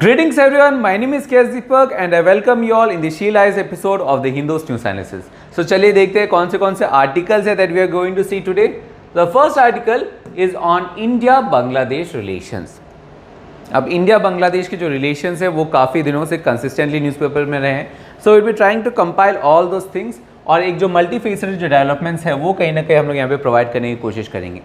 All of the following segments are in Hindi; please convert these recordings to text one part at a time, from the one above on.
Greetings everyone, my name is KS Deepak and I welcome you all in the She Lies episode of the Hindus News Analysis. So चलिए देखते हैं कौन से आर्टिकल्स है that we are going to see today. The first article is on India-Bangladesh relations. अब इंडिया बांग्लादेश के जो रिलेशंस है वो काफ़ी दिनों से कंसिस्टेंटली न्यूज़पेपर में रहे हैं. So will be trying to compile all those things और एक जो मल्टी फेसेड जो डेवलपमेंट्स है वो कहीं ना कहीं हम लोग यहाँ पे प्रोवाइड करने की कोशिश करेंगे.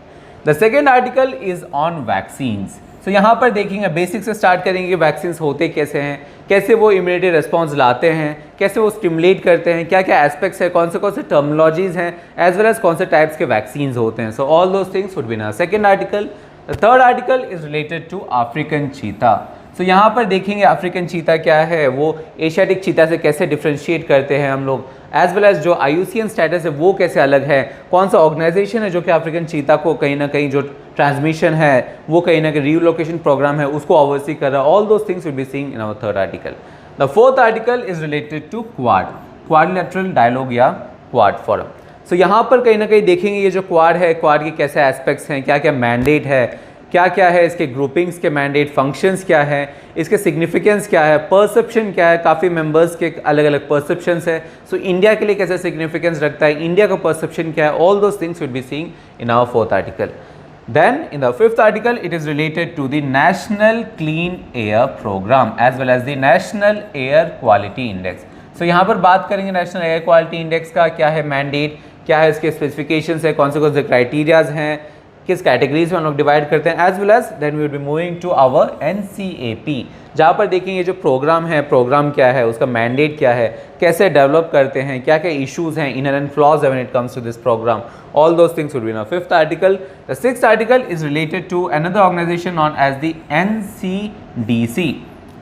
The second article is on vaccines. So यहाँ पर देखेंगे बेसिक से स्टार्ट करेंगे कि वैक्सीन्स होते कैसे हैं, कैसे वो इम्यूनिटी रिस्पॉन्स लाते हैं, कैसे वो स्टिमुलेट करते हैं, क्या क्या एस्पेक्ट्स है, कौन से टर्मिनोलॉजीज हैं, एज वेल एज कौन से टाइप्स के वैक्सीन्स होते हैं. So all those things would be in second article. The third article is related to African cheetah. So यहाँ पर देखेंगे अफ्रीकन चीता क्या है, वो एशियाटिक चीता से कैसे डिफ्रेंशिएट करते हैं हम लोग, एज वेल एज जो IUCN स्टेटस है वो कैसे अलग है, कौन सा ऑर्गेनाइजेशन है जो कि अफ्रीकन चीता को कहीं ना कहीं जो ट्रांसमिशन है वो कहीं ना कहीं रीलोकेशन प्रोग्राम है उसको ओवरसी कर रहा है. All those things will be seeing in our third article. The fourth article is related to quadrilateral dialogue या क्वाड फोरम. सो यहाँ पर कहीं ना कहीं देखेंगे ये जो क्वाड है, क्वाड के कैसे एस्पेक्ट्स हैं, क्या क्या मैंडेट है, क्या है इसके ग्रुपिंग्स के मैंडेट, फंक्शंस क्या है, इसके सिग्निफिकेंस क्या है, परसेप्शन क्या है, काफ़ी मेंबर्स के अलग अलग परसेप्शंस है. सो इंडिया के लिए कैसे सिग्निफिकेंस रखता है, इंडिया का परसेप्शन क्या है, all those things will be seeing in our fourth article. Then in the fifth article it is related to the National Clean Air Program as well as the National Air Quality Index. So यहाँ पर बात करेंगे नेशनल एयर क्वालिटी इंडेक्स का क्या है मैंडेट, क्या है इसके स्पेसिफिकेशंस है, कौन से क्राइटेरियाज हैं, किस कैटेगरीज में हम लोग डिवाइड करते हैं, as well as then we will be moving to our NCAP जहाँ पर देखेंगे जो प्रोग्राम है, प्रोग्राम क्या है, उसका मैंडेट क्या है, कैसे डेवलप करते हैं, क्या क्या इश्यूज हैं, इनहेरेंट फ्लॉज है when it comes to this program. All those things would be in our fifth article. The sixth article is related to another organization known as the NCDC,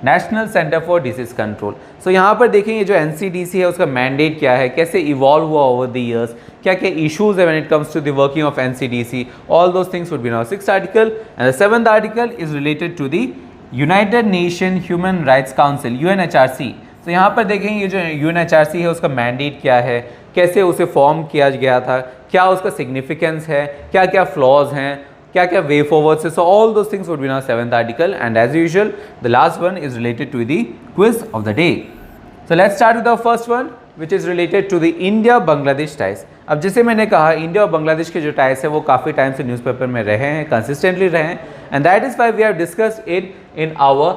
National Center for Disease Control. So यहाँ पर देखेंगे जो NCDC है उसका मैंडेट क्या है, कैसे इवॉल्व हुआ ओवर द ईयर्स, क्या क्या इश्यूज है when it comes to the working of NCDC. All those things would be in our sixth article. And the seventh article is related to the United Nations Human Rights Council, UNHRC. तो यहाँ पर देखेंगे ये जो UNHRC है उसका मैंडेट क्या है, कैसे उसे फॉर्म किया गया था, क्या उसका सिग्निफिकेंस है, क्या क्या फ्लॉज हैं, क्या क्या वे फॉरवर्ड्स है. So all those things would be in our seventh article. And as usual the last one is related to the quiz of the day. So let's start with the first one which is related to the India Bangladesh ties. अब जैसे मैंने कहा इंडिया और बांग्लादेश के जो टाइज है वो काफ़ी टाइम से न्यूज़पेपर में रहे हैं, कंसिस्टेंटली रहे हैं, and that is why we have discussed it in our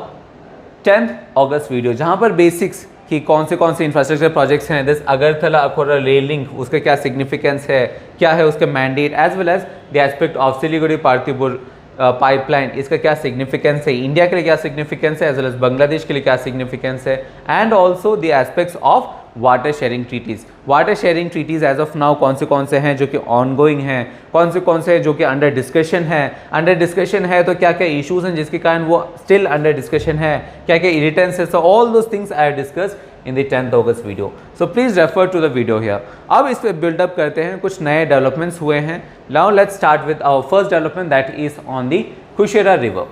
10th August video जहाँ पर बेसिक्स कि कौन से इंफ्रास्ट्रक्चर प्रोजेक्ट्स हैं, this Agartala Akhaura rail link, उसका क्या सिग्निफिकेंस है, क्या है उसका mandate, as well as the aspect of Siliguri Parbatipur pipeline, इसका क्या सिग्निफिकेंस है, इंडिया के लिए क्या सिग्निफिकेंस है, एज वेल एज बांग्लादेश के लिए क्या सिग्निफिकेंस है, and also the aspects of water sharing treaties. Water sharing treaties as of now कौन से हैं जो कि ऑन गोइंग हैं, कौन से जो कि अंडर डिस्कशन है तो क्या क्या इश्यूज हैं जिसके कारण वो स्टिल अंडर डिस्कशन है, क्या क्या इरिटेंस है. So all those things I have discussed in the 10th August video. So please refer to the video here. अब इस पर बिल्डअप करते हैं, कुछ नए डेवलपमेंट्स हुए हैं. Now let's start with our first development that is on the Kushiyara river.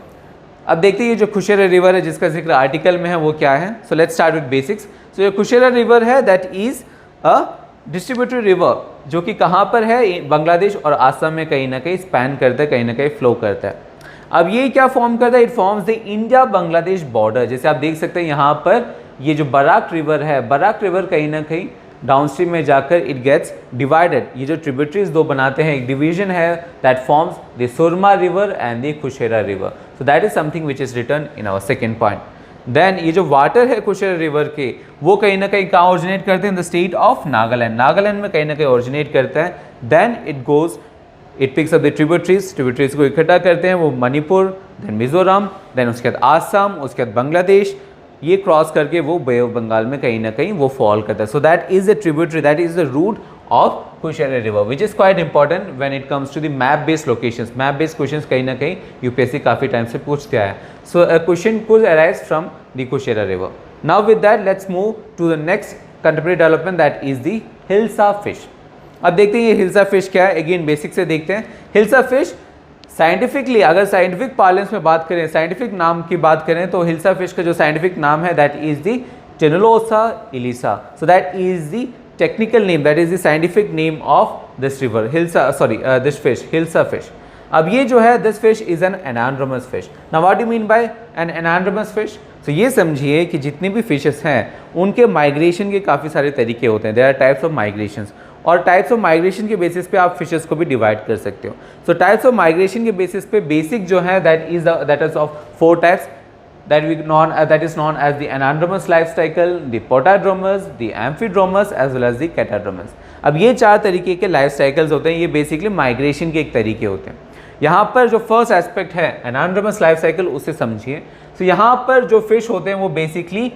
अब देखते हैं ये जो कुशेरा रिवर है जिसका जिक्र आर्टिकल में है वो क्या है. So let's start with basics. So ये कुशेरा रिवर है that is a distributary river जो कि कहाँ पर है, बांग्लादेश और आसाम में कहीं ना कहीं स्पैन करता है, कहीं ना कहीं फ्लो करता है. अब ये क्या फॉर्म करता है, it forms the India Bangladesh border. जैसे आप देख सकते हैं यहाँ पर ये जो बराक रिवर है, बराक रिवर कहीं ना कहीं डाउनस्ट्रीम में जाकर इट गेट्स डिवाइडेड. ये जो ट्रिब्यूटरीज दो बनाते हैं, एक डिवीजन है that forms the Surma river and the Kushiyara river. So that is something which is return in our second point. Then ये जो वाटर है कुशेरा रिवर के वो कहीं ना कहीं कहाँ ओरिजिनेट करते हैं, in the state of Nagaland. Nagaland में कहीं ना कहीं ओरिजिनेट करता है. Then it picks up the tributaries को इकट्ठा करते हैं वो मणिपुर, देन मिजोरम, देन उसके बाद आसाम, उसके बाद बांग्लादेश, ये क्रॉस करके वो बे ऑफ बंगाल में कहीं ना कहीं वो फॉल करता है. So that is the tributary, that is the route of Kushiyara river which is quite important when it comes to the map based locations. Map based questions कहीं ना कहीं यूपीएससी काफ़ी टाइम से पूछते आया. So a question could arise from the Kushiyara river. Now with that let's move to the next contemporary development that is the hilsa fish. अब देखते हैं ये हिल्सा फिश क्या है. अगेन बेसिक से देखते हैं. हिल्सा फिश साइंटिफिकली अगर साइंटिफिक पार्लेंस में बात करें, साइंटिफिक नाम की बात करें तो हिल्सा फिश का जो साइंटिफिक नाम है that is the Tenualosa ilisha. So that is the technical name, that is the scientific name of this river, this fish, Hilsa fish. अब ये जो है this fish is an anadromous fish. Now what do you mean by an anadromous fish? तो ये समझिए कि जितनी भी फिशेस हैं उनके माइग्रेशन के काफ़ी सारे तरीके होते हैं। There are types of migrations, और टाइप्स ऑफ माइग्रेशन के बेसिस पे आप फिशेस को भी डिवाइड कर सकते हो। सो टाइप्स ऑफ माइग्रेशन के बेसिस पे बेसिक जो है that is of 4 types that is known as the anadromous life cycle, the protodromous, the amphidromous as well as the catadromous। अब ये 4 तरीके के लाइफ साइकिल्स होते हैं, ये बेसिकली माइग्रेशन के एक तरीके होते हैं। यहाँ पर जो फर्स्ट एस्पेक्ट है एनाड्रोमस लाइफ साइकिल, उसे समझिए। तो यहाँ पर जो फिश होते हैं वो बेसिकली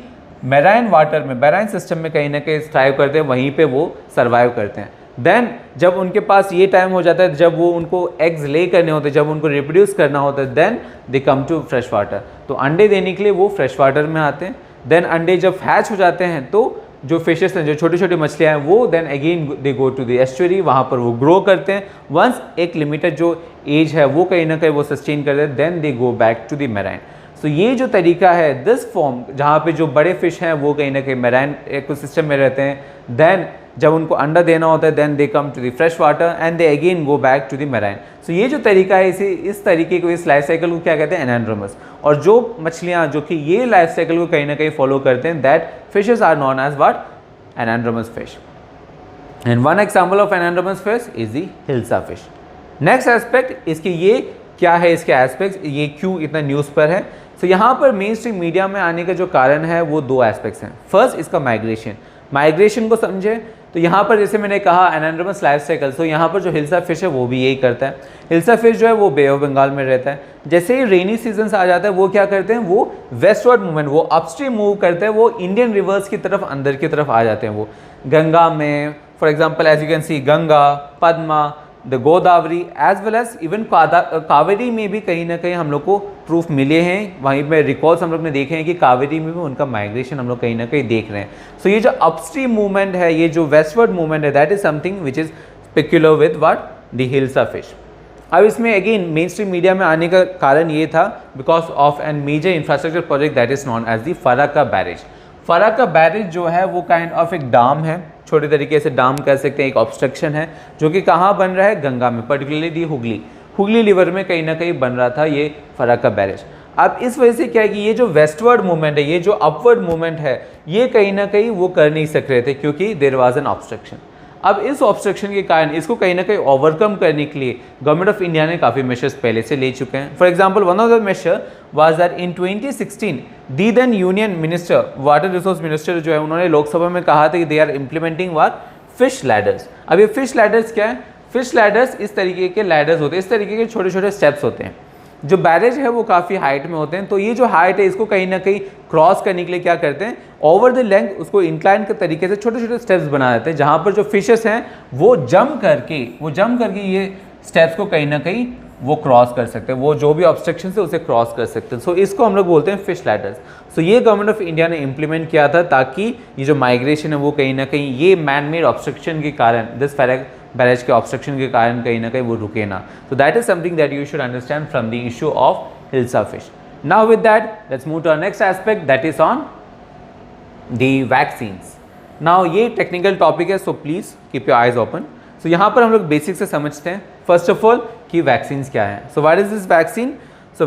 मैराइन वाटर में, मैराइन सिस्टम में कहीं ना कहीं स्ट्राइव करते हैं, वहीं पे वो सर्वाइव करते हैं। देन जब उनके पास ये टाइम हो जाता है, जब वो उनको एग्स ले करने होते हैं, जब उनको रिप्रोड्यूस करना होता है, then they come to fresh water. तो अंडे देने के लिए वो फ्रेश वाटर में आते हैं। देन अंडे जब हैच हो जाते हैं तो जो फिशेस हैं, जो छोटी छोटी मछलियाँ हैं, वो then again they go to the estuary, वहाँ पर वो ग्रो करते हैं। वंस एक लिमिटेड जो एज है वो कहीं ना कहीं वो सस्टेन करते हैं, then they go back to the marine. So ये जो तरीका है, दिस फॉर्म, जहाँ पे जो बड़े फिश हैं वो कहीं ना कहीं मैराइन इकोसिस्टम में रहते हैं। देन जब उनको अंडा देना होता है, then they come to the fresh water and they again go back to the marine. So ये जो तरीका है, इस तरीके को, इस लाइफ साइकिल को क्या कहते हैं? एनाड्रोमस। और जो मछलियाँ जो कि ये लाइफ साइकिल को कहीं ना कहीं फॉलो करते हैं, that fishes are known as what? Anadromous fish. And one example of anadromous fish is the hilsa fish. Next aspect, इसके ये क्या है, इसके एस्पेक्ट्स, ये क्यों इतना न्यूज़ पर है? तो यहाँ पर मेन स्ट्रीम मीडिया में आने का जो कारण है वो 2 एस्पेक्ट्स हैं। फर्स्ट, इसका माइग्रेशन को समझे। तो यहाँ पर जैसे मैंने कहा एनाड्रोमस लाइफ साइकिल, तो यहाँ पर जो हिल्सा फिश है वो भी यही करता है। हिल्सा फिश जो है वो बे ऑफ बंगाल में रहता है। जैसे ही रेनी सीजन आ जाता है, वो क्या करते हैं? वो वेस्टवर्ड मूवमेंट, वो अपस्ट्रीम मूव करते हैं, वो इंडियन रिवर्स की तरफ, अंदर की तरफ आ जाते हैं। वो गंगा में, for example as you can see, Ganga, Padma, the Godavari as well as even Kaveri में भी कहीं ना कहीं हम लोग को प्रूफ मिले हैं। वहीं पे रिकॉर्ड्स हम लोग ने देखे हैं कि कावेरी में भी उनका माइग्रेशन हम लोग कहीं ना कहीं देख रहे हैं। सो ये जो अपस्ट्रीम मूवमेंट है, ये जो वेस्टवर्ड मूवमेंट है, that is something which is peculiar with what? The hilsa fish. अब इसमें अगेन मेन स्ट्रीम मीडिया में आने का कारण ये था because of an major infrastructure project that is known as the Farakka barrage. Farakka barrage जो है वो काइंड ऑफ एक डाम है, छोटे तरीके से डाम कह सकते हैं, एक ऑब्स्ट्रक्शन है, जो कि कहाँ बन रहा है? गंगा में, पर्टिकुलरली दी हुगली रिवर में कहीं ना कहीं बन रहा था ये फराक्का बैरेज। अब इस वजह से क्या है कि ये जो वेस्टवर्ड मूवमेंट है, ये जो अपवर्ड मूवमेंट है, ये कहीं ना कहीं वो कर नहीं सक रहे थे क्योंकि देयर वाज एन ऑब्स्ट्रक्शन। अब इस ऑब्स्ट्रक्शन के कारण इसको कहीं ना कहीं ओवरकम करने के लिए गवर्नमेंट ऑफ इंडिया ने काफ़ी मेजर्स पहले से ले चुके हैं। For example, one of the major was that in 2016 the then union minister, water resource minister जो है, उन्होंने लोकसभा में कहा था कि they are implementing what? Fish ladders. अब ये फिश लैडर्स क्या है? फिश लैडर्स इस तरीके के लैडर्स होते हैं, इस तरीके के छोटे छोटे स्टेप्स होते हैं। जो बैरेज है वो काफ़ी हाइट में होते हैं, तो ये जो हाइट है इसको कहीं ना कहीं क्रॉस करने के लिए क्या करते हैं? ओवर द लेंथ उसको इंक्लाइन के तरीके से छोटे छोटे स्टेप्स बना देते हैं, जहाँ पर जो फिशेस हैं वो जंप करके ये स्टेप्स को कहीं ना कहीं वो क्रॉस कर सकते हैं, वो जो भी ऑब्स्ट्रक्शन है उसे क्रॉस कर सकते हैं। सो इसको हम लोग बोलते हैं फिश लैडर्स। सो ये गवर्नमेंट ऑफ इंडिया ने इम्प्लीमेंट किया था ताकि ये जो माइग्रेशन है वो कहीं ना कहीं ये मैन मेड ऑब्स्ट्रक्शन के कारण, दिस बैरेज के ऑब्स्ट्रक्शन के कारण कहीं ना कहीं वो रुके ना। तो that is something that you should understand from the issue of hilsa fish. Now with that let's move to our next aspect that is on the vaccines. Now ये टेक्निकल टॉपिक है, so please keep your eyes open. So यहाँ पर हम लोग बेसिक से समझते हैं फर्स्ट ऑफ ऑल कि वैक्सीन्स क्या है। So what is this vaccine? So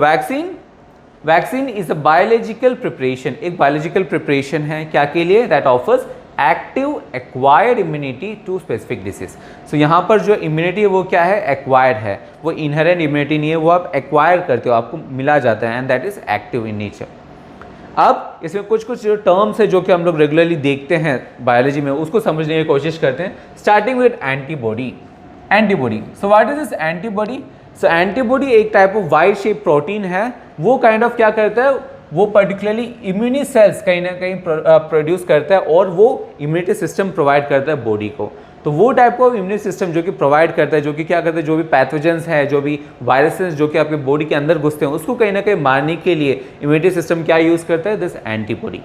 vaccine is a biological preparation, एक बायोलॉजिकल प्रिपरेशन है क्या के लिए? That offers active acquired immunity to specific disease. So यहाँ पर जो इम्यूनिटी है वो क्या है? एक्वायर्ड है, वो इनहेरेंट इम्यूनिटी नहीं है, वो आप एक्वायर करते हो, आपको मिला जाता है, and that is active in nature. अब इसमें कुछ जो टर्म्स है जो कि हम लोग रेगुलरली देखते हैं बायोलॉजी में, उसको समझने की कोशिश करते हैं, starting with antibody. So what is this antibody? So antibody एक type of Y shape protein है, वो काइंड ऑफ क्या करता है? वो पर्टिकुलरली इम्यूनी सेल्स कहीं ना कहीं प्रोड्यूस करता है और वो इम्यूनिटी सिस्टम प्रोवाइड करता है बॉडी को। तो वो टाइप ऑफ इम्यूनिटी सिस्टम जो कि प्रोवाइड करता है, जो कि क्या करता है? जो भी पैथोजेंस हैं, जो भी वायरसेस जो कि आपके बॉडी के अंदर घुसते हैं, उसको कहीं ना कहीं मारने के लिए इम्यूनिटी सिस्टम क्या यूज़ करता है? This antibody,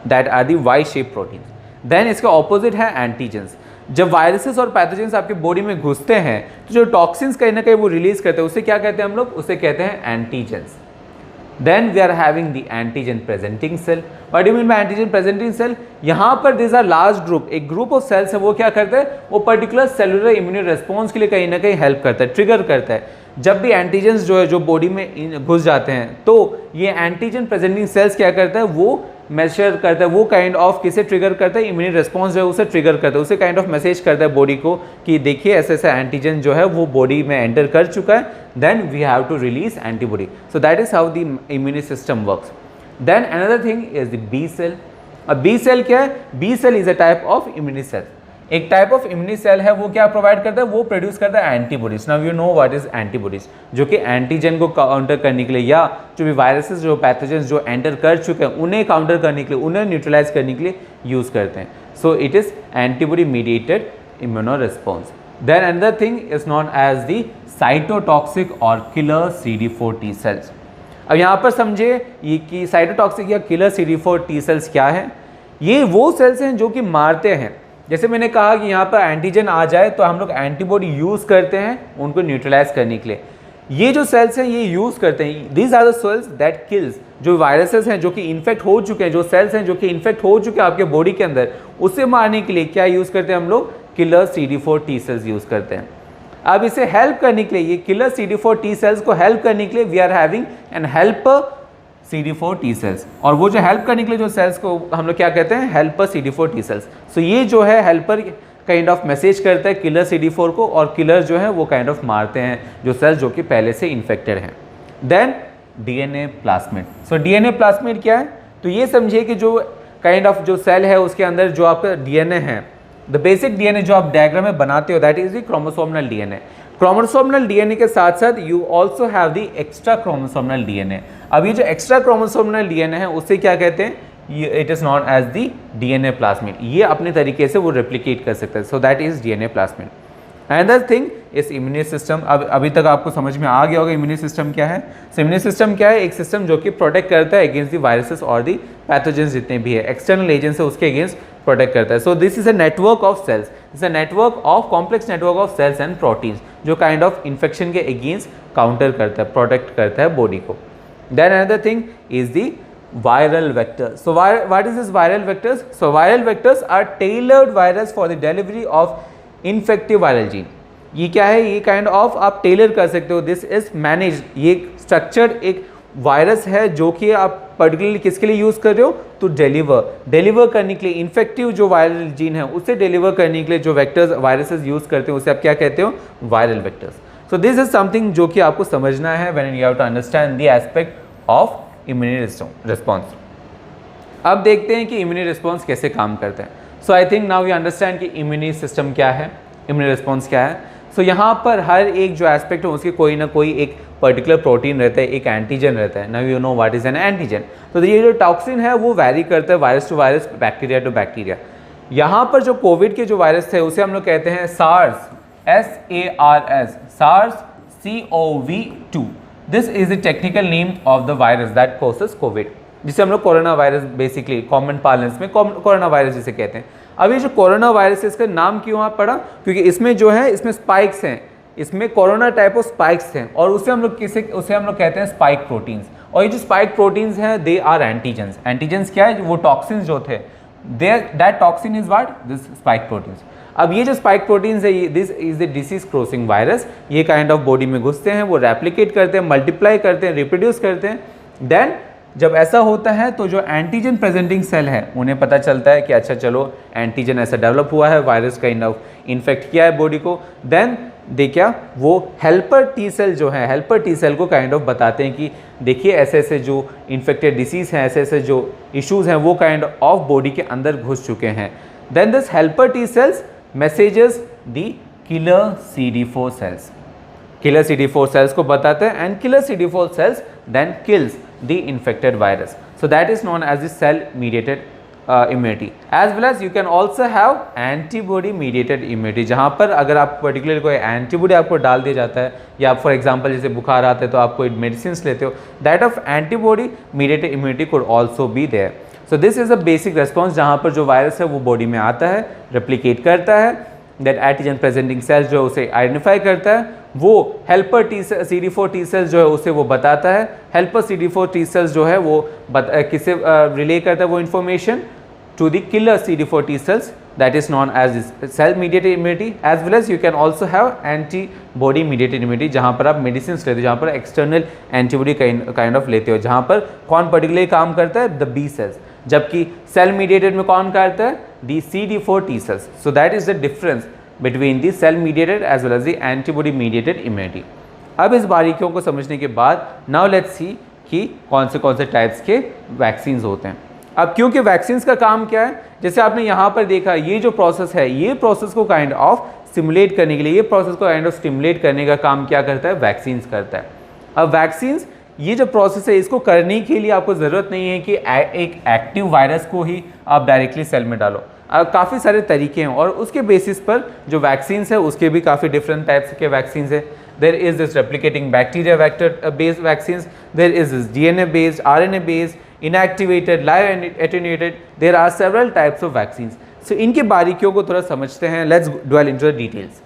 that are the Y shape protein. Then इसका ऑपोजिट है एंटीजेंस। जब वायरसेस और पैथोजेंस आपके बॉडी में घुसते हैं तो जो टॉक्सिन्स कहीं ना कहीं वो रिलीज करते हैं, उसे क्या कहते हैं हम लोग? उसे कहते हैं antigens. Then we are having the antigen presenting cell. What do you mean by antigen presenting cell? यहाँ पर these are large group, एक group of cells है, वो क्या करता है, वो particular cellular immune response के लिए कहीं ना कहीं help करता है, trigger करता है। जब भी एंटीजेंस जो है जो बॉडी में घुस जाते हैं तो ये एंटीजन प्रेजेंटिंग सेल्स क्या करता है, वो मेजर करता है, वो काइंड ऑफ किसे ट्रिगर करता है, इम्यून रिस्पॉन्स जो है उसे ट्रिगर करता है, उसे काइंड ऑफ मैसेज करता है बॉडी को कि देखिए ऐसे ऐसा एंटीजन जो है वो बॉडी में एंटर कर चुका है, then we have to release antibody. So that is how the immune system works. Then another thing is the B cell. अब बी सेल क्या है, B cell is a type of immune cell. एक टाइप ऑफ इम्यून सेल है, वो क्या प्रोवाइड करता है, वो प्रोड्यूस करता है antibodies. Now you know what is antibodies, जो कि एंटीजन को काउंटर करने के लिए या जो भी वायरसेस जो पैथोजेंस जो एंटर कर चुके हैं उन्हें काउंटर करने के लिए, उन्हें न्यूट्रलाइज करने के लिए यूज करते हैं। So it is antibody mediated immuno response. Then another thing is known as the cytotoxic और किलर CD4 T सेल्स। अब यहाँ पर समझे ये कि साइटोटॉक्सिक या किलर CD4 T सेल्स क्या है। ये वो सेल्स हैं जो कि मारते हैं। जैसे मैंने कहा कि यहाँ पर एंटीजन आ जाए तो हम लोग एंटीबॉडी यूज़ करते हैं उनको न्यूट्रलाइज करने के लिए। ये जो सेल्स हैं ये यूज़ करते हैं, these are the cells that kills. जो वायरसेस हैं जो कि इन्फेक्ट हो चुके हैं, जो सेल्स हैं जो कि इन्फेक्ट हो चुके हैं आपके बॉडी के अंदर, उसे मारने के लिए क्या यूज़ करते हैं हम लोग, killer CD4 T sales use करते हैं। अब इसे हेल्प करने के लिए, ये किलर CD4 T सेल्स को हेल्प करने के लिए we are having an helper CD4 T cells. और वो जो हेल्प करने के लिए जो सेल्स को हम लोग क्या कहते हैं, हेल्पर CD4 T सेल्स। सो ये जो है हेल्पर काइंड ऑफ मैसेज करता है किलर CD4 को, और किलर जो है वो काइंड ऑफ मारते हैं जो सेल्स जो कि पहले से इन्फेक्टेड हैं। Then DNA plasmid. So DNA plasmid क्या है, तो ये समझिए कि जो काइंड ऑफ जो सेल है उसके अंदर जो आपका DNA है, द बेसिक DNA जो आप डायग्राम में बनाते हो that is the chromosomal DNA। Chromosomal DNA के साथ साथ you also have the extra chromosomal DNA। अब ये जो एक्स्ट्रा क्रोमोसोमल DNA है उसे क्या कहते हैं, it is known as the DNA plasmid. ये अपने तरीके से वो रेप्लिकेट कर सकता है, so that is DNA plasmid. Another thing is immune system. अब अभी तक आपको समझ में आ गया होगा इम्यून सिस्टम क्या है। सो इम्यून सिस्टम क्या है, एक सिस्टम जो कि प्रोटेक्ट करता है अगेंस्ट द वायरसेस और द पैथोजेंस जितने भी है, एक्सटर्नल एजेंट्स है उसके अगेंस्ट प्रोटेक्ट करता है। So this is a network of cells, is a network of complex network of cells and proteins जो काइंड ऑफ इन्फेक्शन के अगेंस्ट काउंटर करता है, प्रोटेक्ट करता है बॉडी को। Then another thing is the viral vector. So what is this viral vectors? So viral vectors are tailored virus for the delivery of infective viral gene. ये क्या है, ये काइंड ऑफ आप टेलर कर सकते हो, दिस इज मैनेज। ये स्ट्रक्चर्ड एक वायरस है जो कि आप पर्टिकुलरली किसके लिए यूज़ कर रहे हो, तो डिलीवर करने के लिए इन्फेक्टिव जो वायरल जीन है उसे डिलीवर करने के लिए जो वेक्टर्स वायरसेस यूज़ करते हैं उसे आप क्या कहते हो, viral vectors. So this is something जो कि आपको समझना है when you have to understand the aspect of immune response. अब देखते हैं कि इम्यून रिस्पॉन्स कैसे काम करते हैं। So I think now you understand कि इम्यून सिस्टम क्या है, इम्यून रिस्पॉन्स क्या है। सो यहाँ पर हर एक जो एस्पेक्ट है उसके कोई ना कोई एक पर्टिकुलर प्रोटीन रहता है, एक एंटीजन रहता है। Now you know what is an antigen. तो ये जो टॉक्सिन है वो वैरी करता है virus to virus, bacteria to bacteria. यहाँ पर जो कोविड के जो वायरस थे उसे हम लोग कहते हैं SARS, SARS-CoV-2। This is the technical name of the virus that causes COVID, जिसे हम लोग corona virus basically common parlance में कोरोना वायरस जिसे कहते हैं। अब ये जो कोरोना वायरस है इसका नाम क्यों पड़ा, क्योंकि इसमें जो है इसमें स्पाइक्स हैं, इसमें कोरोना टाइप ऑफ स्पाइक्स हैं और उसे हम लोग कहते हैं स्पाइक प्रोटीन्स। और ये जो स्पाइक प्रोटीन्स हैं दे आर एंटीजेंस। एंटीजेंस क्या है, वो टॉक्सिन्स जो थे, that toxin is what, this spike proteins. अब ये जो स्पाइक प्रोटीन्स है, this is the disease crossing virus. ये काइंड ऑफ बॉडी में घुसते हैं, वो रेप्लिकेट करते हैं, मल्टीप्लाई करते हैं, रिप्रोड्यूस करते हैं। देन जब ऐसा होता है तो जो एंटीजन प्रेजेंटिंग सेल है उन्हें पता चलता है कि अच्छा चलो एंटीजन ऐसा डेवलप हुआ है, वायरस काइंड ऑफ इन्फेक्ट किया है बॉडी को। देन दे क्या, वो हेल्पर टी सेल जो है, हेल्पर टी सेल को काइंड ऑफ बताते हैं कि देखिए ऐसे ऐसे जो इन्फेक्टेड डिसीज़ हैं, ऐसे ऐसे जो इश्यूज़ हैं वो काइंड ऑफ बॉडी के अंदर घुस चुके हैं। Then this helper T cells messages the killer CD4 cells, killer CD4 cells को बताते हैं and killer CD4 cells then kills the infected virus. So that is known as the cell mediated immunity, as well as you can also have antibody mediated immunity, जहाँ पर अगर आप पर्टिकुलर कोई एंटीबॉडी आपको डाल दिया जाता है या फॉर एग्जांपल जैसे बुखार आता है तो आप कोई मेडिसिन लेते हो, that of antibody mediated immunity could also be there. So this is a basic response जहाँ पर जो वायरस है वो बॉडी में आता है, रेप्लिकेट करता है, दैट एंटीजन प्रेजेंटिंग सेल्स जो उसे आइडेंटिफाई करता है, वो हेल्पर CD4 टी सेल्स जो है उसे वो बताता है। हेल्पर CD4 टी सेल्स जो है वो किसे रिले करता है वो information to the killer CD4 T cells, that is known as cell mediated immunity, as well as you can also have antibody mediated immunity, जहाँ पर आप मेडिसिन लेते हो, जहाँ पर एक्सटर्नल एंटीबॉडी काइंड ऑफ लेते हो, जहाँ पर कौन पर्टिकुलरली काम करता है, द बी सेल्स, जबकि सेल मीडिएटेड में कौन करता है, दी CD4 T cells. So that is the difference between the cell mediated as well as the antibody mediated immunity. अब इस बारीकियों को समझने के बाद नाउ लेट्स सी कि कौन से टाइप्स के वैक्सीन्स होते हैं। अब क्योंकि वैक्सीन्स का काम क्या है, जैसे आपने यहाँ पर देखा ये जो प्रोसेस है, ये प्रोसेस को काइंड ऑफ स्टिमुलेट करने के लिए, ये प्रोसेस को काइंड ऑफ स्टिमुलेट करने का काम क्या करता है, वैक्सीन्स करता है। अब वैक्सीन्स ये जो प्रोसेस है इसको करने के लिए आपको ज़रूरत नहीं है कि एक एक्टिव वायरस को ही आप डायरेक्टली सेल में डालो। काफ़ी सारे तरीके हैं और उसके बेसिस पर जो वैक्सीन्स है उसके भी काफ़ी डिफरेंट टाइप्स के वैक्सीन्स है। There is this replicating bacteria vector based vaccines, there is this DNA based, RNA based, inactivated, live attenuated, there are several types of vaccines. So इनके बारीकियों को थोड़ा समझते हैं, let's dwell into the details.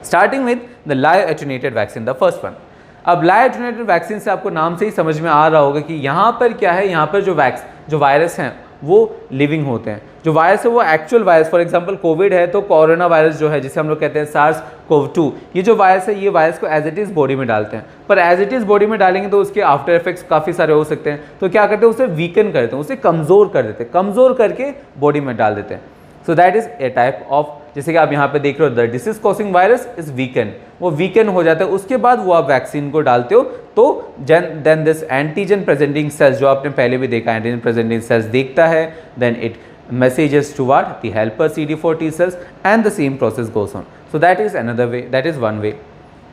Starting with the live attenuated vaccine, the first one. अब live attenuated vaccine से आपको नाम से ही समझ में आ रहा होगा कि यहाँ पर क्या है, यहाँ पर जो वायरस हैं वो लिविंग होते हैं। जो वायरस है वो actual virus, for example Covid है तो कोरोना वायरस जो है जिसे हम लोग कहते हैं SARS-CoV-2, ये जो वायरस है ये वायरस को एज इट इज़ बॉडी में डालते हैं, पर एज इट इज़ बॉडी में डालेंगे तो उसके आफ्टर इफेक्ट्स काफ़ी सारे हो सकते हैं। तो क्या करते हैं, उसे वीकन करते हैं, उसे कमज़ोर कर देते हैं, कमज़ोर करके बॉडी में डाल देते हैं। So that is a type of, जैसे कि आप यहाँ पे देख रहे हो, the disease causing virus is weaken, वो वीकन हो जाता है, उसके बाद वो आप वैक्सीन को डालते हो तो then this antigen presenting cells, जो आपने पहले भी देखा एंटीजन प्रेजेंटिंग सेल्स देखता है, then it messages toward the helper CD4 T cells and the same process goes on. So that is another way, that is one way.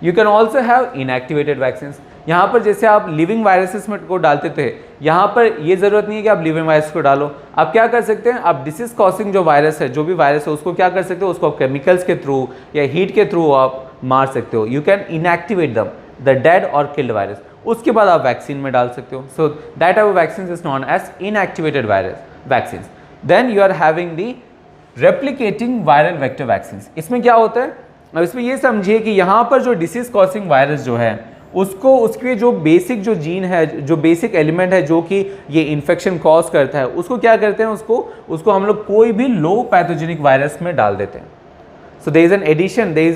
You can also have inactivated vaccines. यहाँ पर जैसे आप लिविंग वायरसेस में को डालते थे, यहाँ पर ये ज़रूरत नहीं है कि आप लिविंग वायरस को डालो। आप क्या कर सकते हैं, आप डिसीज कॉजिंग जो वायरस है, जो भी वायरस है उसको क्या कर सकते हो, उसको आप केमिकल्स के थ्रू या हीट के थ्रू आप मार सकते हो। You can inactivate them, the dead और किल्ड वायरस, उसके बाद आप वैक्सीन में डाल सकते हो। So that type of vaccine is known as inactivated virus vaccine. Then you are having the replicating viral vector vaccines. इसमें क्या होता है, अब इसमें ये समझिए कि यहाँ पर जो डिसीज कॉजिंग वायरस जो है उसको, उसके जो बेसिक जो जीन है, जो बेसिक एलिमेंट है जो कि ये इन्फेक्शन कॉज करता है, उसको क्या करते हैं, उसको हम लोग कोई भी लो पैथोजेनिक वायरस में डाल देते हैं। So there is an addition, there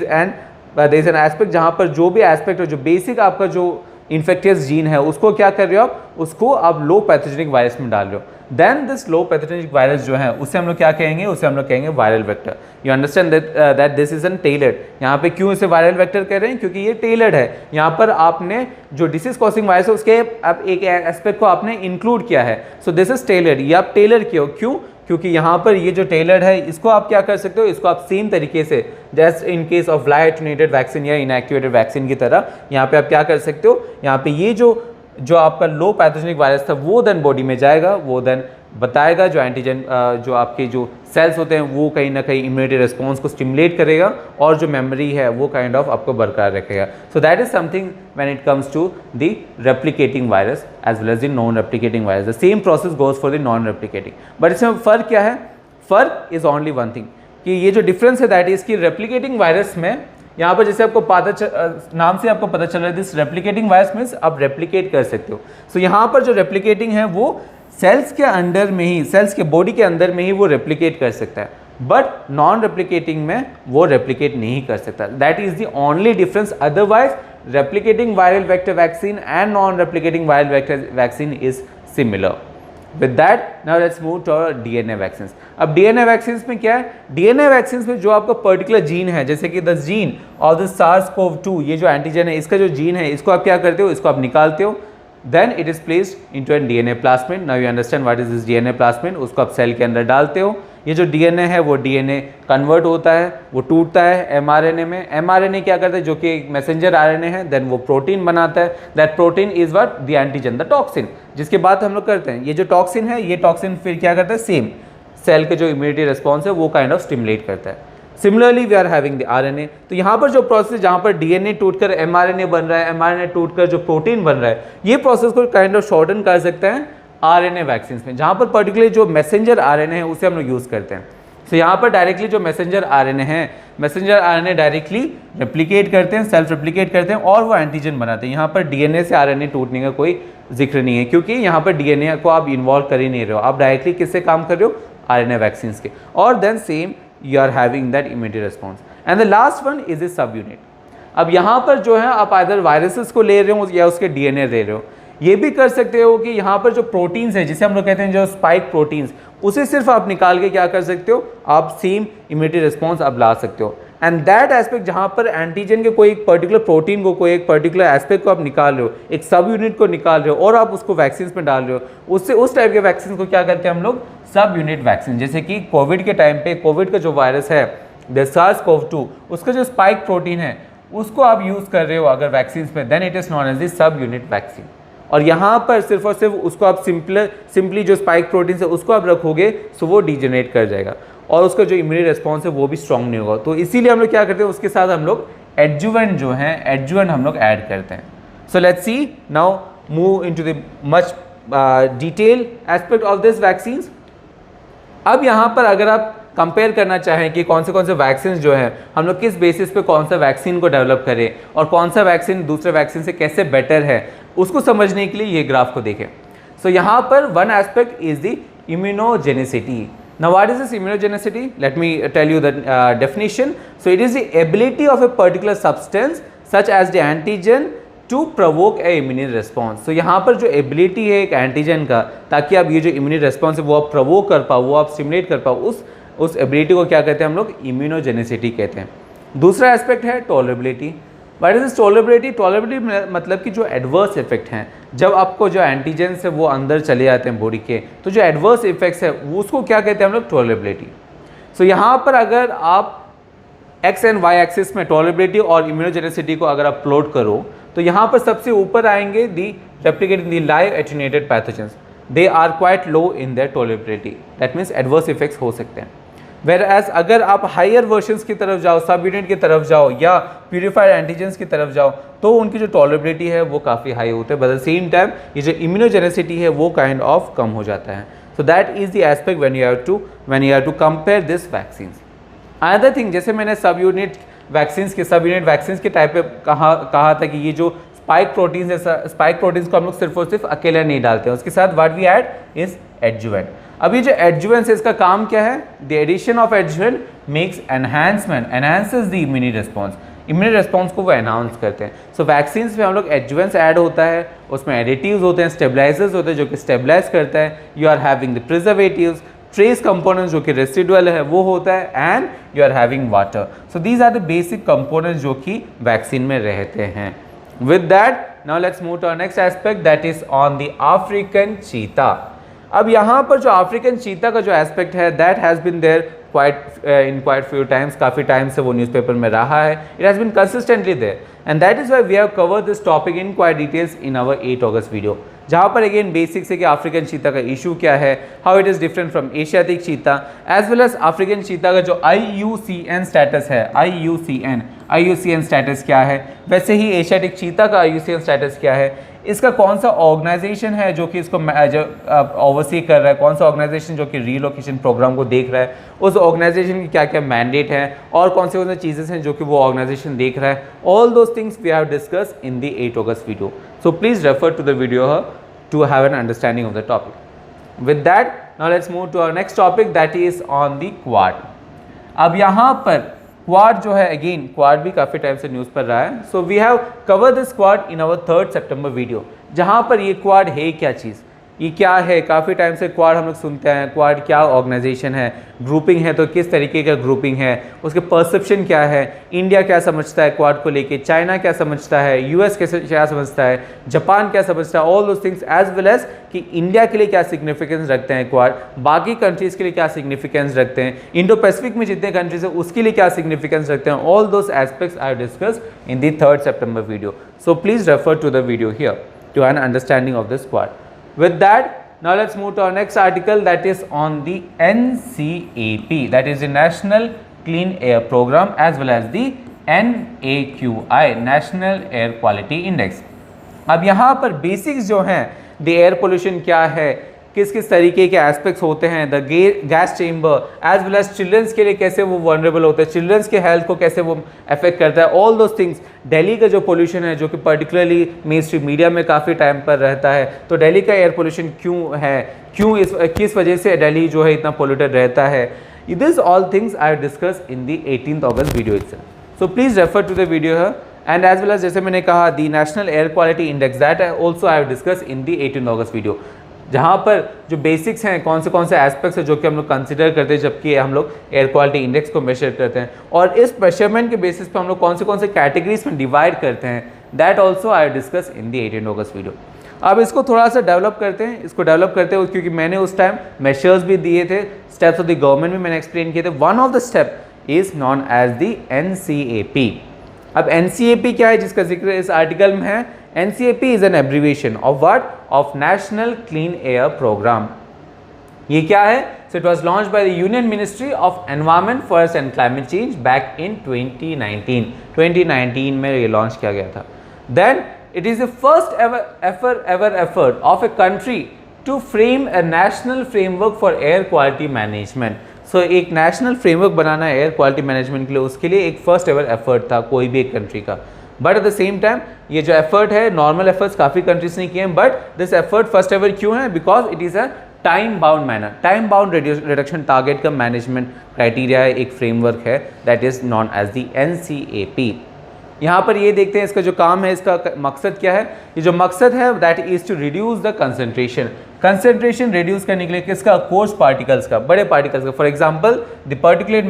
is an aspect जहाँ पर जो भी एस्पेक्ट है, जो बेसिक आपका जो इन्फेक्टियस जीन है उसको क्या कर रहे हो आप, उसको आप लो पैथोजेनिक वायरस में डाल रहे हो। Then this low pathogenic virus जो है उसे हम लोग क्या कहेंगे, उसे हम लोग कहेंगे viral vector. You understand that this is an tailored. यहाँ पे क्यों इसे वायरल वेक्टर कह रहे हैं, क्योंकि ये टेलर्ड है। यहाँ पर आपने जो डिसीज कॉजिंग वायरस है उसके अब एक एस्पेक्ट को आपने इंक्लूड किया है। सो दिस इज टेलर्ड, ये आप टेलर किए हो। क्यों, क्योंकि यहाँ पर ये जो टेलर्ड है इसको आप क्या कर सकते हो, इसको आप सेम तरीके से just in case of live attenuated vaccine या इनएक्टिवेटेड वैक्सीन की तरह यहाँ पे आप क्या कर सकते हो, यहाँ पे ये जो आपका लो पैथोजेनिक वायरस था वो देन बॉडी में जाएगा, वो देन बताएगा जो एंटीजन जो आपके जो सेल्स होते हैं वो कहीं ना कहीं इम्यूनिटी रिस्पॉन्स को स्टिमुलेट करेगा और जो मेमोरी है वो काइंड ऑफ आपको बरकरार रखेगा। So that is something when it comes to the replicating virus as well as the non replicating virus. The same process goes for the non replicating, but इसमें फ़र्क क्या है, फ़र्क इज ओनली वन थिंग कि ये जो डिफरेंस है दैट इज कि रेप्लिकेटिंग वायरस में यहाँ पर जैसे आपको नाम से आपको पता चल रहा है दिस रेप्लिकेटिंग वायरस मीन्स आप रेप्लिकेट कर सकते हो। सो यहाँ पर जो रेप्लिकेटिंग है वो सेल्स के अंदर में ही, सेल्स के बॉडी के अंदर में ही वो रेप्लिकेट कर सकता है, बट नॉन रेप्लिकेटिंग में वो रेप्लिकेट नहीं कर सकता। That is the only difference. Otherwise replicating viral vector vaccine and non replicating viral vector vaccine is similar. With that, now let's move to our DNA vaccines. अब DNA vaccines में क्या है, DNA vaccines में जो आपका पर्टिकुलर जीन है, जैसे कि द जीन और द SARS-CoV-2, ये जो एंटीजन है इसका जो जीन है इसको आप क्या करते हो, इसको आप निकालते हो, then it is placed into an DNA plasmid. Now you understand what is this DNA plasmid. उसको आप सेल के अंदर डालते हो, ये जो DNA है वो DNA कन्वर्ट होता है, वो टूटता है mRNA में। mRNA क्या करता है, जो कि एक मैसेंजर RNA है, देन वो प्रोटीन बनाता है। That protein is what, the antigen, the toxin, जिसके बाद हम लोग करते हैं। ये जो टॉक्सिन है, ये टॉक्सिन फिर क्या करता है, सेम सेल के जो इम्यूनिटी रिस्पॉन्स है वो काइंड ऑफ स्टिमुलेट करता है। Similarly we are having the RNA। तो यहाँ पर जो प्रोसेस, जहाँ पर DNA टूटकर mRNA बन रहा है, mRNA टूटकर जो प्रोटीन बन रहा है, ये प्रोसेस को काइंड ऑफ शॉर्टन कर सकते हैं RNA वैक्सीन में, जहाँ पर पर्टिकुलरली जो मैसेंजर RNA है उसे हम लोग यूज़ करते हैं। सो यहाँ पर डायरेक्टली जो मैसेंजर आरएनए हैं, मैसेंजर आरएनए डायरेक्टली रेप्लिकेट करते हैं, सेल्फ रेप्लिकेट करते हैं और वो एंटीजन बनाते हैं। यहाँ पर डीएनए से आरएनए टूटने का कोई जिक्र नहीं है, क्योंकि यहाँ पर डीएनए को आप इन्वॉल्व कर ही नहीं रहे हो, आप डायरेक्टली किससे काम कर रहे हो, आरएनए वैक्सीन के। और then same you are having that immunity response. And the last one is a sub unit. अब यहाँ पर जो है आप आइदर वायरसेस को ले रहे हो या उसके डीएनए ले रहे हो। ये भी कर सकते हो कि यहाँ पर जो प्रोटीन्स है, जिसे हम लोग कहते हैं जो स्पाइक प्रोटीन्स, उसे सिर्फ आप निकाल के क्या कर सकते हो, आप सेम इम्यूनिटी रिस्पॉन्स आप ला सकते हो। एंड दैट एस्पेक्ट जहाँ पर एंटीजन के कोई एक पर्टिकुलर प्रोटीन को, कोई एक पर्टिकुलर एस्पेक्ट को आप निकाल रहे हो, एक सब यूनिट को निकाल रहे हो और आप उसको वैक्सीन में डाल रहे हो, उससे उस टाइप के वैक्सीन को क्या करते हैं हम लोग, सब यूनिट वैक्सीन। जैसे कि कोविड के टाइम पे कोविड का जो वायरस है SARS-CoV-2, उसका जो स्पाइक प्रोटीन है उसको आप यूज़ कर रहे हो अगर वैक्सीन में, then it is known as the sub unit vaccine. और यहाँ पर सिर्फ और सिर्फ उसको आप सिंपली जो स्पाइक प्रोटीन है उसको आप रखोगे, सो वो डिजेनरेट कर जाएगा और उसका जो इम्यूनिटी रिस्पॉन्स है वो भी स्ट्रॉन्ग नहीं होगा। तो इसीलिए हम लोग क्या करते हैं, उसके साथ हम लोग एडजुवेंट जो है, एडजुवेंट हम लोग ऐड करते हैं। So let's see now move into the much detail aspect of this vaccines. अब यहाँ पर अगर आप कंपेयर करना चाहें कि कौन से वैक्सीन जो हैं हम लोग किस बेसिस पे कौन सा वैक्सीन को डेवलप करें और कौन सा वैक्सीन दूसरे वैक्सीन से कैसे बेटर है, उसको समझने के लिए ये ग्राफ को देखें। सो यहाँ पर one aspect is the immunogenicity. Now what is this immunogenicity? Let me tell you the definition. So it is the ability of a particular substance such as the antigen to provoke a immune response. So यहाँ पर जो ability है एक एंटीजन का, ताकि आप ये जो इम्यूनिटी रिस्पॉन्स है वो आप प्रोवोक कर पाओ, वो आप स्टिमुलेट कर पाओ, उस एबिलिटी को क्या कहते हैं हम लोग, इम्यूनोजेनिसिटी कहते हैं। दूसरा एस्पेक्ट है tolerability. What is this tolerability? Tolerability मतलब कि जो एडवर्स इफेक्ट हैं, जब आपको जो एंटीजेंस है वो अंदर चले जाते हैं बॉडी के, तो जो एडवर्स इफेक्ट्स है उसको क्या कहते हैं हम लोग, टॉलरेबिलिटी। सो यहाँ पर अगर आप एक्स एंड वाई एक्सिस में टॉलरेबिलिटी और इम्यूनोजेनिसिटी को अगर आप प्लॉट करो, तो यहाँ पर सबसे ऊपर आएंगे the replicating the live attenuated pathogens, they are quite low in their tolerability, that means adverse effects हो सकते हैं। वेर एज अगर आप हायर वर्जन्स की तरफ जाओ, सब यूनिट की तरफ जाओ या प्यूरिफाइड एंटीजेंस की तरफ जाओ, तो उनकी जो टॉलरेबिलिटी है वो काफ़ी हाई होते हैं, but at the same time ये जो इम्यूनोजेनिसिटी है वो काइंड ऑफ कम हो जाता है। So that is the aspect when you have to compare this vaccines. Another thing, जैसे मैंने सब यूनिट वैक्सीन्स के टाइप पे कहा था कि ये जो स्पाइक प्रोटीन्स है, स्पाइक प्रोटीन्स को हम लोग सिर्फ और सिर्फ अकेले नहीं डालते हैं, उसके साथ what we add is adjuvant. अब ये जो एडजुवेंट है इसका काम क्या है, the addition of adjuvant makes enhances the immunity response, immunity response को वो एनहांस करते हैं। सो वैक्सीन्स में हम लोग एडजुवेंट्स ऐड होता है, उसमें एडिटिव्स होते हैं, स्टेबलाइजर्स होते हैं जो कि स्टेबलाइज करता है, you are having the preservatives, trace components जो कि रेसिडुअल है वो होता है, and you are having water. So these are the basic components जो कि वैक्सीन में रहते हैं। With that now let's move to our next aspect, that is on the African cheetah. अब यहाँ पर जो अफ्रीकन चीता का जो एस्पेक्ट है, that has been there in quite few times, काफ़ी टाइम से वो न्यूज़पेपर में रहा है, it has been consistently there, and that is why we have covered this topic in quite details in our 8 August video, जहाँ पर अगेन बेसिक्स है कि अफ्रीकन चीता का इशू क्या है, how it is different from Asiatic cheetah, as well as African cheetah का जो IUCN स्टेटस है, IUCN स्टेटस क्या है, वैसे ही एशियाटिक चीता का IUCN स्टेटस क्या है, इसका कौन सा ऑर्गेनाइजेशन है जो कि इसको ओवरसी कर रहा है, कौन सा ऑर्गेनाइजेशन जो कि रीलोकेशन प्रोग्राम को देख रहा है, उस ऑर्गेनाइजेशन की क्या क्या मैंडेट है और कौन से चीज़ें हैं जो कि वो ऑर्गेनाइजेशन देख रहा है, all those things we have discuss in the 8 August video. So please refer to the video to have an understanding of the topic. With that now let's move to our next topic, that is on the Quad. अब यहाँ पर क्वाड जो है, अगेन क्वाड भी काफ़ी टाइम से न्यूज़ पर रहा है, so we have cover this Quad in our 3 September video, जहाँ पर ये क्वाड है क्या चीज़, ये क्या है, काफ़ी टाइम से क्वाड हम लोग सुनते हैं, क्वाड क्या ऑर्गेनाइजेशन है, ग्रुपिंग है तो किस तरीके का ग्रुपिंग है, उसके परसेप्शन क्या है, इंडिया क्या समझता है क्वाड को लेके, चाइना क्या समझता है, US कैसे क्या समझता है, जापान क्या समझता है, all those things, as well as कि इंडिया के लिए क्या सिग्निफिकेंस रखते हैं क्वाड, बाकी कंट्रीज़ के लिए क्या सिग्निफिकेंस रखते हैं, इंडो पैसिफिक में जितने कंट्रीज हैं उसके लिए क्या सिग्निफिकेंस रखते हैं, all those aspects I discussed in the 3 September video. So please refer to the video here to an understanding of this quad. With that, now let's move to our next article, that is on the NCAP, that is the National Clean Air Program, as well as the NAQI, National Air Quality Index. अब यहाँ पर बेसिक्स जो हैं, the air pollution क्या है, किस किस तरीके के एस्पेक्ट्स होते हैं, the gas chamber as well as childrens के लिए कैसे वो वनरेबल होते हैं, चिल्ड्रंस के हेल्थ को कैसे वो अफेक्ट करता है, ऑल दोज थिंग्स। दिल्ली का जो पोल्यूशन है जो कि पर्टिकुलरली मेन स्ट्रीम मीडिया में काफ़ी टाइम पर रहता है, तो दिल्ली का एयर पोल्यूशन क्यों है, किस वजह से दिल्ली जो है इतना पोल्यूटेड रहता है, this all things I discuss in the 18th August video itself. So please refer to the video है एंड एज वेल एज जैसे मैंने कहा the national air quality index that also I have discuss in the 18th August video, जहाँ पर जो बेसिक्स हैं कौन से एस्पेक्ट्स हैं जो कि हम लोग कंसिडर करते हैं जबकि हम लोग एयर क्वालिटी इंडेक्स को मेजर करते हैं, और इस मेजरमेंट के बेसिस पे हम लोग कौन से कैटेगरीज में डिवाइड करते हैं, that also I discuss in the 18th August video. अब इसको थोड़ा सा डेवलप करते हैं, इसको डेवलप करते हुए क्योंकि मैंने उस टाइम मेजर्स भी दिए थे, स्टेप्स ऑफ द गवर्नमेंट भी मैंने एक्सप्लेन किए थे। One of the step is known as the NCAP। अब NCAP क्या है जिसका जिक्र इस आर्टिकल में है? NCAP is an abbreviation of what? Of national clean air programme. ये क्या है? So it was launched by the union ministry of environment, forest and climate change back in 2019 में ये लॉन्च किया गया था। Then it is the first ever effort of a country to frame a national framework for air quality management। So एक national framework बनाना है air quality management के लिए, उसके लिए एक first ever effort था कोई भी एक country का। But at the same time ये जो effort है, normal efforts काफ़ी countries ने किए हैं, but this effort first ever क्यों है? Because it is a time bound manner, time bound reduction target का मैनेजमेंट क्राइटेरिया है, एक फ्रेमवर्क है, that is known as the NCAP। यहाँ पर ये देखते हैं इसका जो काम है, इसका मकसद क्या है? ये जो मकसद है that is to reduce the concentration reduce करने के लिए किसका? कोर्स पार्टिकल्स का, बड़े पार्टिकल्स का। For example the particulate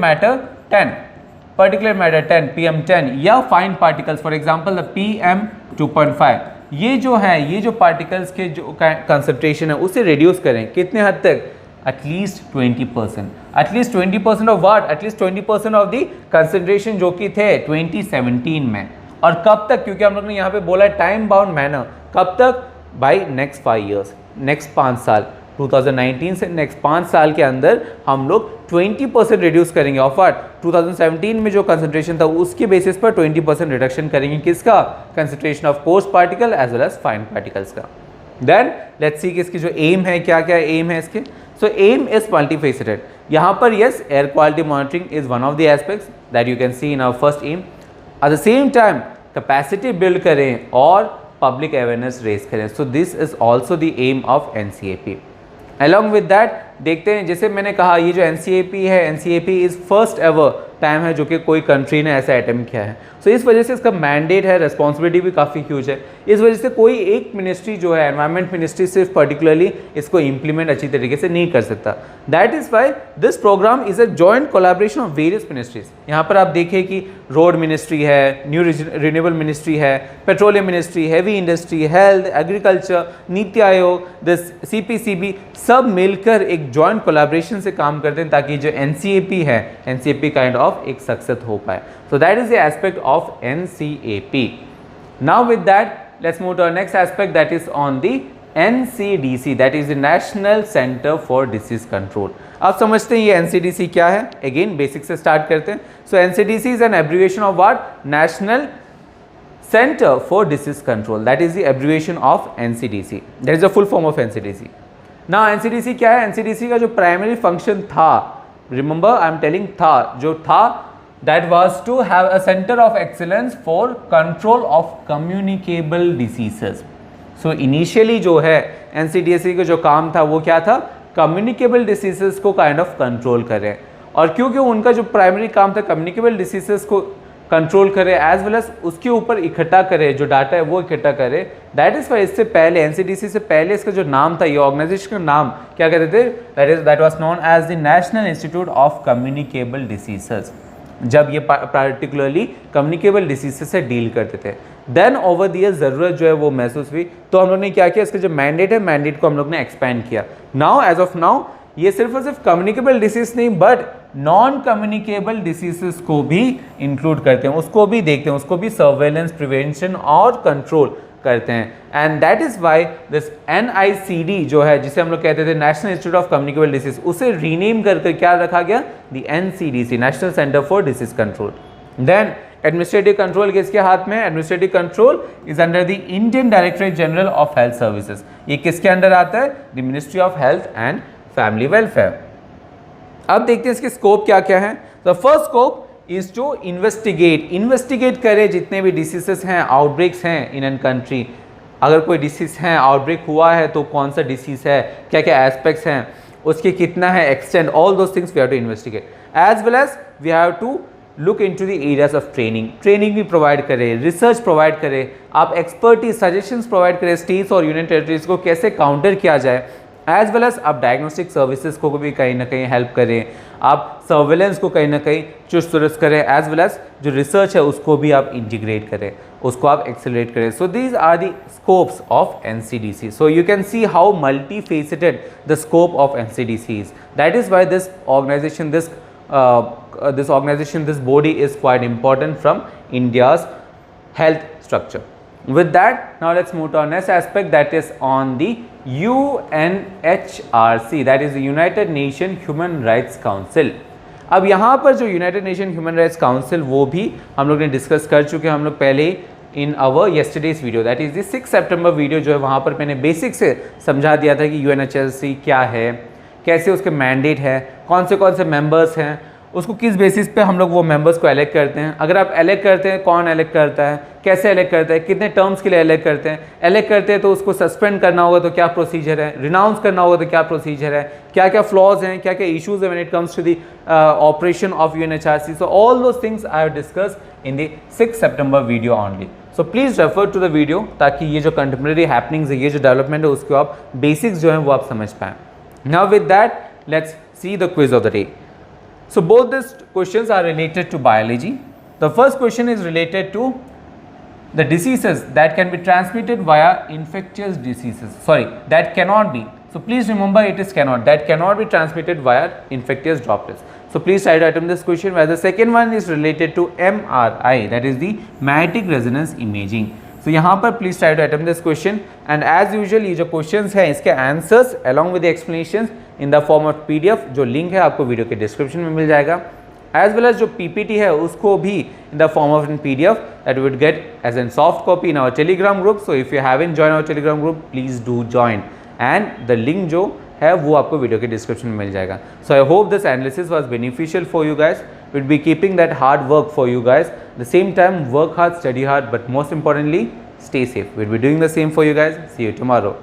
matter 10 PM10 या fine particles, for example the PM2.5। ये जो है, ये जो पार्टिकल्स के जो कंसंट्रेशन है उसे रिड्यूस करें कितने हद तक? At least 20%। At least 20% of what? At least 20% of the concentration जो कि थे 2017 में। और कब तक? क्योंकि हम लोग ने यहाँ पे बोला है टाइम बाउंड मैनर, कब तक? बाई नेक्स्ट 5 years, नेक्स्ट 5 साल, 2019 से नेक्स्ट 5 साल के अंदर हम लोग 20% रिड्यूस करेंगे ऑफ व्हाट? 2017 में जो कंसंट्रेशन था उसके बेसिस पर 20% रिडक्शन करेंगे किसका? Concentration of coarse particle as well as fine particles का। देन लेट्स सी कि इसकी जो एम है, क्या क्या एम है इसके? So aim is multifaceted. यहाँ पर yes, air quality monitoring is one of the aspects that you can see in our first aim. At the same time capacity build करें और पब्लिक अवेयरनेस रेज करें। So this is also the aim of NCAP। Along with that देखते हैं, जैसे मैंने कहा ये जो NCAP है, NCAP is first ever time है जो कि कोई कंट्री ने ऐसा अटेम्प्ट किया है। सो इस वजह से इसका मैंडेट है, रिस्पॉन्सिबिलिटी भी काफ़ी ह्यूज है। इस वजह से कोई एक मिनिस्ट्री जो है, एनवायरमेंट मिनिस्ट्री सिर्फ पर्टिकुलरली इसको इम्प्लीमेंट अच्छी तरीके से नहीं कर सकता। That is why this programme is a joint collaboration of various ministries. यहाँ पर आप देखें कि रोड मिनिस्ट्री है, न्यू रिन्यूएबल मिनिस्ट्री है, petroleum ministry, heavy industry, health, agriculture, NITI Aayog, this CPCB, सब मिलकर एक जॉइंट कोलैबोरेशन से काम करते हैं ताकि जो NCAP है, NCAP काइंड ऑफ एक सक्सेस हो पाए। So that is the aspect of NCAP. Now with that, let's move to our next aspect, that is on the NCDC, that is the National Center for Disease Control. आप समझते हैं ये NCDC क्या है? Again basic से start करते हैं। So NCDC is an abbreviation of what? National Center for Disease Control. That is the abbreviation of NCDC. That is the full form of NCDC. Now NCDC क्या है? NCDC का जो primary function था, remember I am telling था, जो था that was to have a center of excellence for control of communicable diseases. So initially जो है NCDC का जो काम था वो क्या था? communicable diseases को kind of control करें, और क्योंकि उनका जो प्राइमरी काम था communicable diseases को कंट्रोल करे एज वेल एज उसके ऊपर इकट्ठा करे, जो डाटा है वो इकट्ठा करे। दैट इज वाई इससे पहले NCDC से पहले इसका जो नाम था, ये ऑर्गेनाइजेशन का नाम क्या कहते थे? That was known as the national institute of communicable diseases, जब ये पार्टिकुलरली कम्युनिकेबल डिसीजेस से डील करते थे। देन ओवर द ईयर ज़रूरत जो है वो महसूस हुई, तो हम लोग ने क्या किया, इसका जो मैंडेट है, मैंडेट को हम लोग ने एक्सपैंड किया। नाउ एज ऑफ नाउ ये सिर्फ और सिर्फ कम्युनिकेबल डिसीज नहीं बट नॉन कम्युनिकेबल डिसीजेस को भी इंक्लूड करते हैं, उसको भी देखते हैं, उसको भी सर्वेलेंस, प्रिवेंशन और कंट्रोल करते हैं। And that is why this NICD जो है, जिसे हम लोग कहते थे national institute of communicable disease, उसे रीनेम करके क्या रखा गया? The NCDC, national centre for disease control. Then administrative control किसके हाथ में है? Administrative control is under the Indian directorate general of health services. ये किसके अंडर आता है? The ministry of health and family welfare. अब देखते हैं इसके स्कोप क्या क्या है। The first scope is to investigate करे जितने भी डिसीजेस हैं, आउटब्रेक्स हैं इन एन कंट्री। अगर कोई डिसीज है, आउटब्रेक हुआ है तो कौन सा डिसीज है, क्या क्या एस्पेक्ट्स हैं उसके, कितना है extend, all those things we have to investigate. As well as we have to look into the areas of training भी प्रोवाइड करें, रिसर्च प्रोवाइड करें, आप एक्सपर्टीज सजेशंस प्रोवाइड करें स्टेट्स और यूनियन टेरिटरीज को कैसे काउंटर किया जाए। एज वेल एज आप डायग्नोस्टिक सर्विसेज को भी कहीं ना कहीं हेल्प करें, आप सर्वेलेंस को कहीं ना कहीं चुस्त दुरुस्त करें, एज वेल एज जो रिसर्च है उसको भी आप इंटीग्रेट करें, उसको आप एक्सेलरेट करें। So these are the scopes of NCDC. So you can see how multifaceted the scope of NCDC is. That is why this organization, this body is quite important from India's health structure. With that, now let's move to our next aspect, that is on the UNHRC, that is the United Nations Human Rights Council. अब यहाँ पर जो United nation human rights council वो भी हम लोग ने डिस्कस कर चुके हैं हम लोग पहले in our yesterday's video, that is the 6 September video जो है वहाँ पर मैंने बेसिक से समझा दिया था कि UNHRC क्या है, कैसे उसके मैंडेट है, कौन से मेंबर्स हैं, उसको किस बेसिस पे हम लोग वो मेंबर्स को एलेक्ट करते हैं, अगर आप एलेक्ट करते हैं कौन एलेक्ट करता है, कैसे एलेक्ट करता है, कितने टर्म्स के लिए एलेक्ट करते हैं, एलेक्ट करते हैं तो उसको सस्पेंड करना होगा तो क्या प्रोसीजर है, रिनाउंस करना होगा तो क्या प्रोसीजर है, क्या क्या फ्लॉज हैं, क्या क्या इश्यूज है when it comes to the operation of UNHRC. So all those things I have discuss in the 6 September video only. सो please refer to the video ताकि ये जो कंटेम्प्रेरी हैपनिंग्स है, ये जो डेवलपमेंट है उसको आप बेसिक्स जो है वो आप समझ पाएँ. Now with that let's see the quiz of the day. So both these questions are related to biology. The first question is related to the diseases that can be transmitted via infectious diseases. Sorry, that cannot be. So please remember it is cannot. That cannot be transmitted via infectious droplets. So please try to attempt this question. Where the second one is related to MRI, that is the magnetic resonance imaging. तो यहाँ पर please try to attempt this question and as usual ये जो क्वेश्चंस हैं इसके answers along with the explanations in the form of PDF, जो लिंक है आपको वीडियो के डिस्क्रिप्शन में मिल जाएगा, एज वेल एज जो PPT है उसको भी in the form of an PDF that will get as an soft copy in our Telegram group. So if you haven't join our Telegram group please do join and the link जो है वो आपको वीडियो के डिस्क्रिप्शन में मिल जाएगा. So I hope this analysis was beneficial for you guys. We'll be keeping that hard work for you guys. At the same time, work hard, study hard, but most importantly, stay safe. We'll be doing the same for you guys. See you tomorrow.